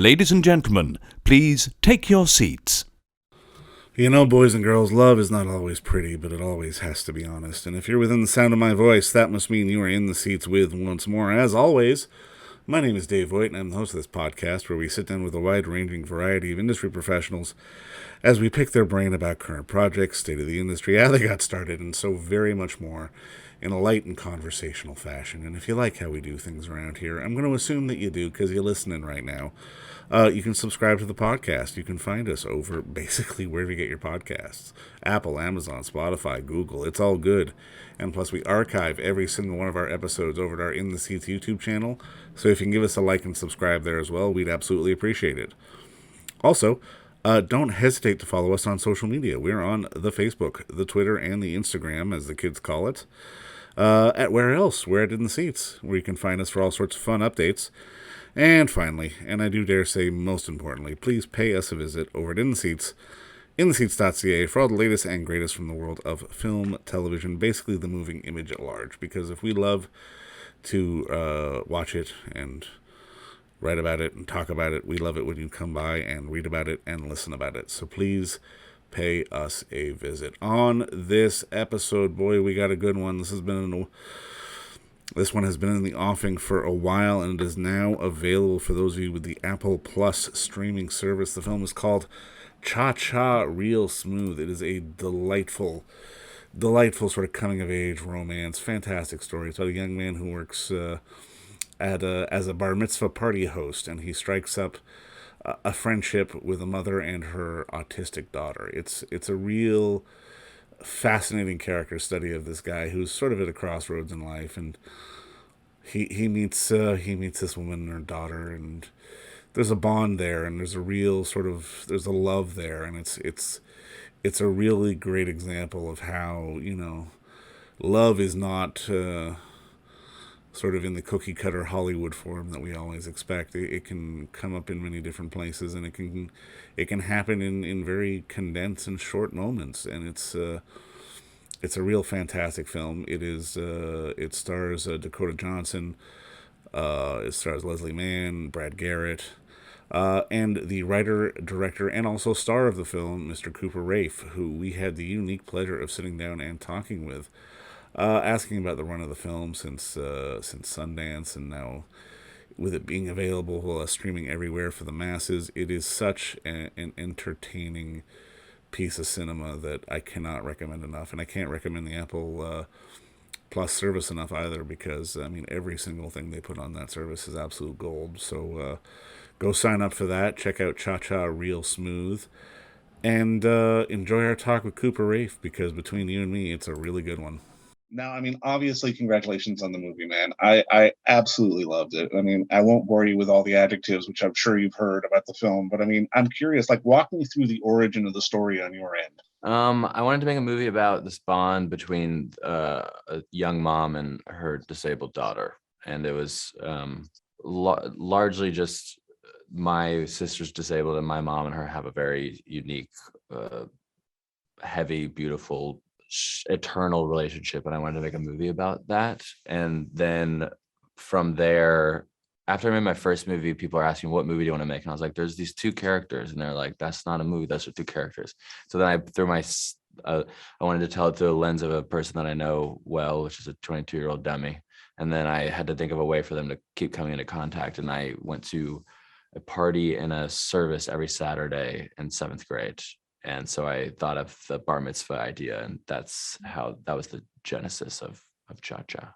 Ladies and gentlemen, please take your seats. You know, boys and girls, love is not always pretty, but it always has to be honest. And if you're within the sound of my voice, that must mean you are in the seats with once more. As always, my name is Dave Voigt, and I'm the host of this podcast where we sit down with a wide-ranging variety of industry professionals as we pick their brain about current projects, state of the industry, how they got started, and so very much more in a light and conversational fashion. And if you like how we do things around here, I'm going to assume that you do because you're listening right now. You can subscribe to the podcast. You can find us over basically wherever you get your podcasts. Apple, Amazon, Spotify, Google. It's all good. And plus, we archive every single one of our episodes over at our In the Seats YouTube channel. So if you can give us a like and subscribe there as well, we'd absolutely appreciate it. Also, don't hesitate to follow us on social media. We're on the Facebook, the Twitter, and the Instagram, as the kids call it. At where else? We're at In the Seats, where you can find us for all sorts of fun updates. And finally, and I do dare say most importantly, please pay us a visit over at In the Seats, intheseats.ca, for all the latest and greatest from the world of film, television, basically the moving image at large. Because if we love to watch it and write about it and talk about it, we love it when you come by and read about it and listen about it. So please pay us a visit. On this episode, boy, we got a good one. This one has been in the offing for a while, and it is now available for those of you with the Apple Plus streaming service. The film is called Cha-Cha Real Smooth. It is a delightful sort of coming-of-age romance. Fantastic story. It's about a young man who works as a bar mitzvah party host, and he strikes up a friendship with a mother and her autistic daughter. It's a real fascinating character study of this guy who's sort of at a crossroads in life, and he meets this woman and her daughter, and there's a bond there, and there's a real there's a love there, and it's a really great example of how, love is not sort of in the cookie cutter Hollywood form that we always expect. It can come up in many different places, and it can happen in very condensed and short moments, and it's a real fantastic film. It stars Dakota Johnson, it stars Leslie Mann, Brad Garrett, and the writer, director, and also star of the film, Mr. Cooper Raiff, who we had the unique pleasure of sitting down and talking with, asking about the run of the film since Sundance, and now with it being available streaming everywhere for the masses. It is such an entertaining piece of cinema that I cannot recommend enough, and I can't recommend the Apple Plus service enough either, because every single thing they put on that service is absolute gold. So go sign up for that. Check out Cha-Cha Real Smooth, and enjoy our talk with Cooper Raiff, because between you and me, it's a really good one. Now, obviously, congratulations on the movie, man. I absolutely loved it. I won't bore you with all the adjectives, which I'm sure you've heard about the film, but I'm curious, walk me through the origin of the story on your end. I wanted to make a movie about this bond between a young mom and her disabled daughter. And it was largely just my sister's disabled, and my mom and her have a very unique, heavy, beautiful, eternal relationship, and I wanted to make a movie about that. And then from there, after I made my first movie, people are asking, what movie do you want to make? And I was like, there's these two characters, and they're like, that's not a movie, those are two characters. So then I wanted to tell it through the lens of a person that I know well, which is a 22-year-old Demi. And then I had to think of a way for them to keep coming into contact, and I went to a party and a service every Saturday in 7th grade. And so I thought of the bar mitzvah idea, and that was the genesis of Cha-Cha.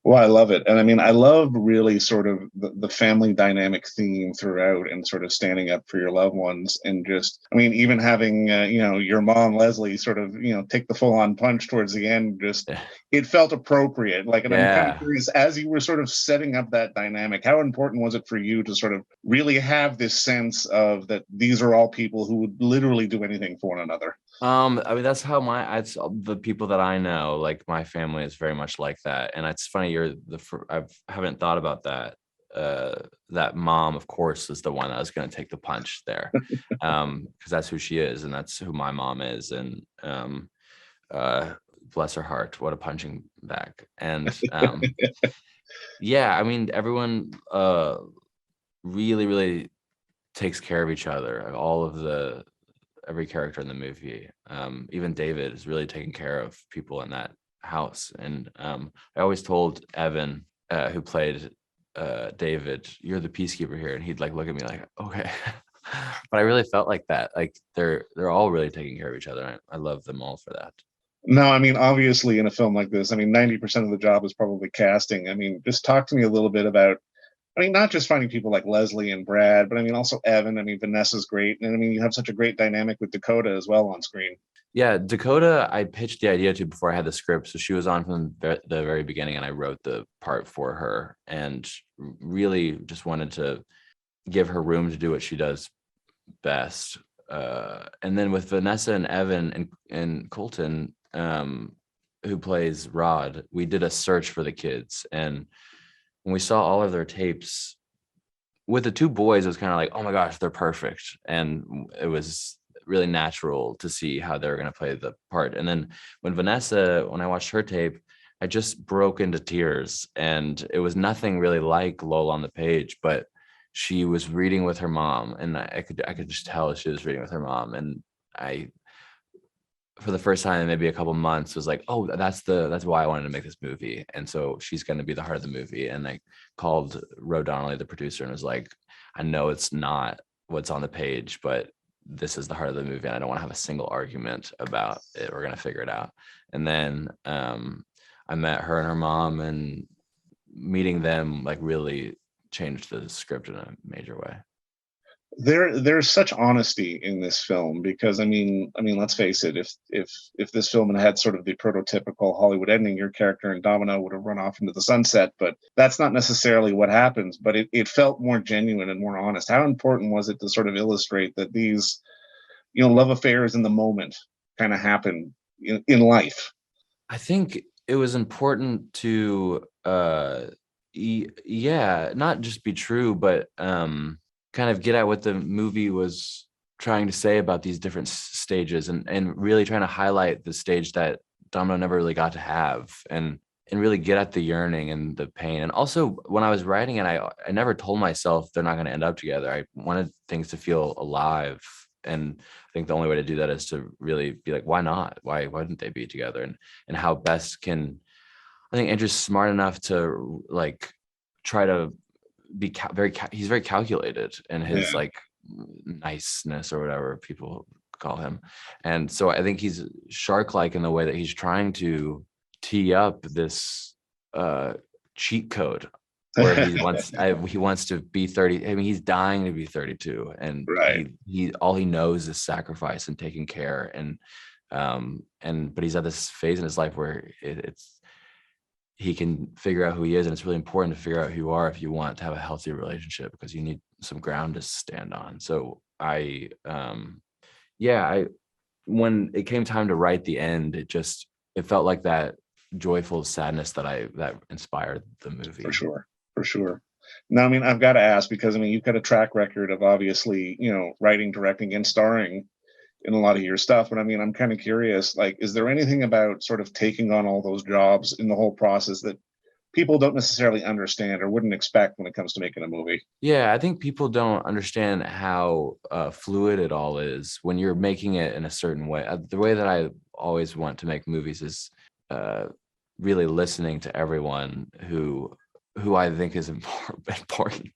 Well, I love it. And I love really sort of the family dynamic theme throughout, and sort of standing up for your loved ones, and just, even having, your mom, Leslie, sort of, take the full on punch towards the end, just, it felt appropriate. I'm kind of curious, as you were sort of setting up that dynamic, how important was it for you to sort of really have this sense of that these are all people who would literally do anything for one another? That's how the people that I know, like my family, is very much like that. And it's funny, I haven't thought about that. That mom, of course, is the one that was going to take the punch there, because that's who she is, and that's who my mom is. And bless her heart, what a punching bag. And everyone really, really takes care of each other. Like, all of every character in the movie, even David, is really taking care of people in that house. And I always told Evan, who played David, "You're the peacekeeper here," and he'd like look at me like, "Okay." But I really felt like that. Like they're all really taking care of each other. I love them all for that. No, I mean, obviously in a film like this, I mean, 90% of the job is probably casting. I mean, just talk to me a little bit about, I mean, not just finding people like Leslie and Brad, but I mean, also Evan. I mean, Vanessa's great. And I mean, you have such a great dynamic with Dakota as well on screen. Yeah, Dakota, I pitched the idea to before I had the script. So she was on from the very beginning, and I wrote the part for her, and really just wanted to give her room to do what she does best. And then with Vanessa and Evan and Colton, who plays Rod, we did a search for the kids. And when we saw all of their tapes, with the two boys, it was kind of like, oh my gosh, they're perfect. And it was really natural to see how they were going to play the part. And then when I watched her tape, I just broke into tears. And it was nothing really like Lola on the page, but she was reading with her mom, and I could just tell she was reading with her mom. And I, for the first time in maybe a couple months, was like, oh, that's why I wanted to make this movie. And so she's going to be the heart of the movie. And I called Ro Donnelly, the producer, and was like, I know it's not what's on the page, but this is the heart of the movie, and I don't want to have a single argument about it. We're going to figure it out. And then I met her and her mom, and meeting them like really changed the script in a major way. There's such honesty in this film, because I mean, let's face it, if this film had sort of the prototypical Hollywood ending, your character in Domino would have run off into the sunset, but that's not necessarily what happens. But it felt more genuine and more honest. How important was it to sort of illustrate that these, love affairs in the moment kind of happen in life? I think it was important to not just be true, but kind of get at what the movie was trying to say about these different stages, and really trying to highlight the stage that Domino never really got to have, and really get at the yearning and the pain. And also, when I was writing it, I never told myself they're not going to end up together. I wanted things to feel alive. And I think the only way to do that is to really be like, why not? Why wouldn't they be together? And how best can, I think Andrew's smart enough to like try to be he's very calculated in his like niceness, or whatever people call him. And so I think he's shark-like in the way that he's trying to tee up this cheat code where he wants to be 30. I mean, he's dying to be 32, and right. he all he knows is sacrifice and taking care. But he's at this phase in his life where he can figure out who he is, and it's really important to figure out who you are if you want to have a healthy relationship, because you need some ground to stand on. So when it came time to write the end, it felt like that joyful sadness that inspired the movie. For sure. Now, I mean, I've got to ask, because I mean, you've got a track record of obviously, writing, directing, and starring in a lot of your stuff. But I mean, I'm kind of curious, like, is there anything about sort of taking on all those jobs in the whole process that people don't necessarily understand or wouldn't expect when it comes to making a movie? Yeah, I think people don't understand how fluid it all is when you're making it in a certain way. The way that I always want to make movies is really listening to everyone who I think is important.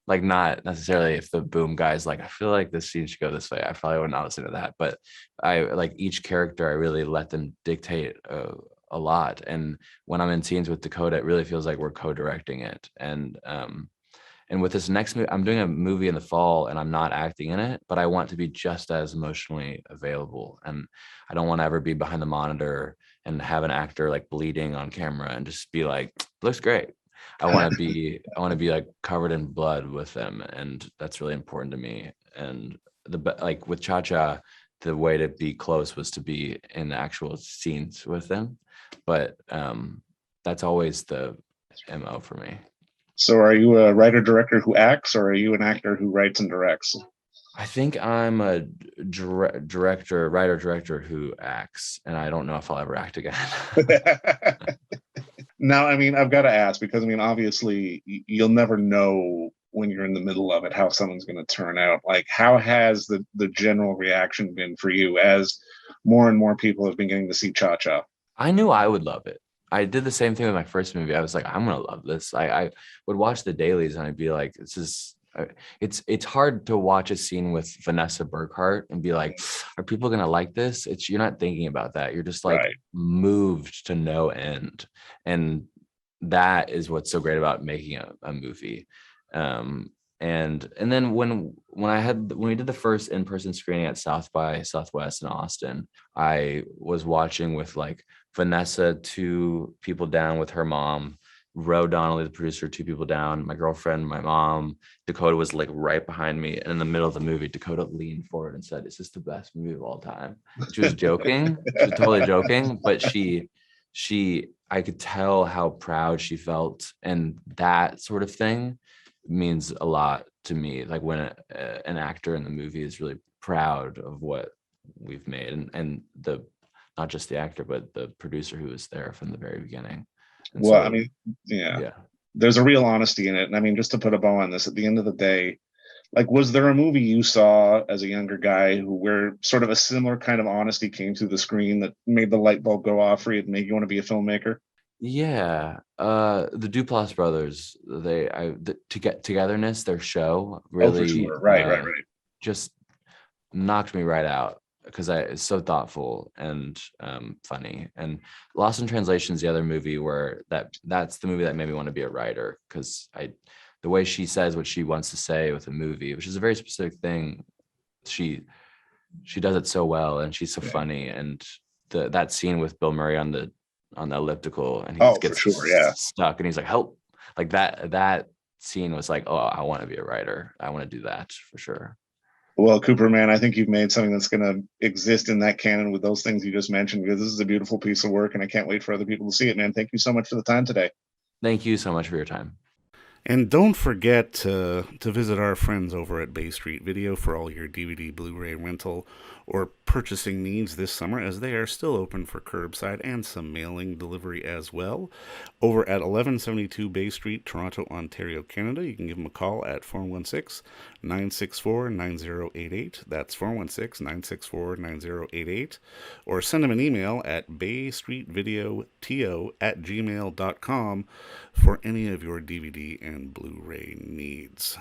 Like, not necessarily if the boom guy's like, I feel like this scene should go this way, I probably would not listen to that. But I like each character, I really let them dictate a lot. And when I'm in scenes with Dakota, it really feels like we're co-directing it. And with this next movie, I'm doing a movie in the fall, and I'm not acting in it, but I want to be just as emotionally available. And I don't want to ever be behind the monitor and have an actor like bleeding on camera and just be like, looks great. I want to be like covered in blood with them, and that's really important to me. And like with Cha Cha, the way to be close was to be in the actual scenes with them, but that's always the MO for me. So are you a writer-director who acts, or are you an actor who writes and directs? I think I'm a writer-director who acts, and I don't know if I'll ever act again. Now, I mean, I've got to ask, because I mean, obviously, you'll never know when you're in the middle of it, how someone's going to turn out. Like, how has the general reaction been for you as more and more people have been getting to see Cha-Cha? I knew I would love it. I did the same thing with my first movie. I was like, I'm gonna love this. I would watch the dailies and I'd be like, this is it's hard to watch a scene with Vanessa Burghardt and be like, are people gonna like this? It's you're not thinking about that. You're just like Right. moved to no end. And that is what's so great about making a movie. And then when we did the first in-person screening at South by Southwest in Austin, I was watching with like Vanessa 2 people down with her mom, Ro Donnelly, the producer, 2 people down, my girlfriend, my mom. Dakota was like right behind me. And in the middle of the movie, Dakota leaned forward and said, "Is this the best movie of all time?" She was joking. She was totally joking, but I could tell how proud she felt. And that sort of thing means a lot to me. Like when an actor in the movie is really proud of what we've made, and the not just the actor, but the producer who was there from the very beginning. And Well, so, I mean, yeah, yeah. there's a real honesty in it. And I mean, just to put a bow on this, at the end of the day, like, was there a movie you saw as a younger guy where sort of a similar kind of honesty came through the screen that made the light bulb go off for you and made you want to be a filmmaker? Yeah, the Duplass brothers, togetherness, their show Oh, for really sure. Right. just knocked me right out because it's so thoughtful and funny. And Lost in Translation is the other movie where that's the movie that made me want to be a writer, because the way she says what she wants to say with a movie, which is a very specific thing, she does it so well, and she's so funny. And that scene with Bill Murray on the elliptical, and he Oh, for gets sure. Yeah. stuck and he's like, "Help." Like that scene was like, oh, I want to be a writer. I want to do that for sure. Well, Cooper, man, I think you've made something that's going to exist in that canon with those things you just mentioned, because this is a beautiful piece of work and I can't wait for other people to see it, man. Thank you so much for the time today. Thank you so much for your time. And don't forget to visit our friends over at Bay Street Video for all your DVD, Blu-ray rental, or purchasing needs this summer, as they are still open for curbside and some mailing delivery as well. Over at 1172 Bay Street, Toronto, Ontario, Canada, you can give them a call at 416-964-9088. That's 416-964-9088. Or send them an email at baystreetvideoto@gmail.com for any of your DVD and Blu-ray needs.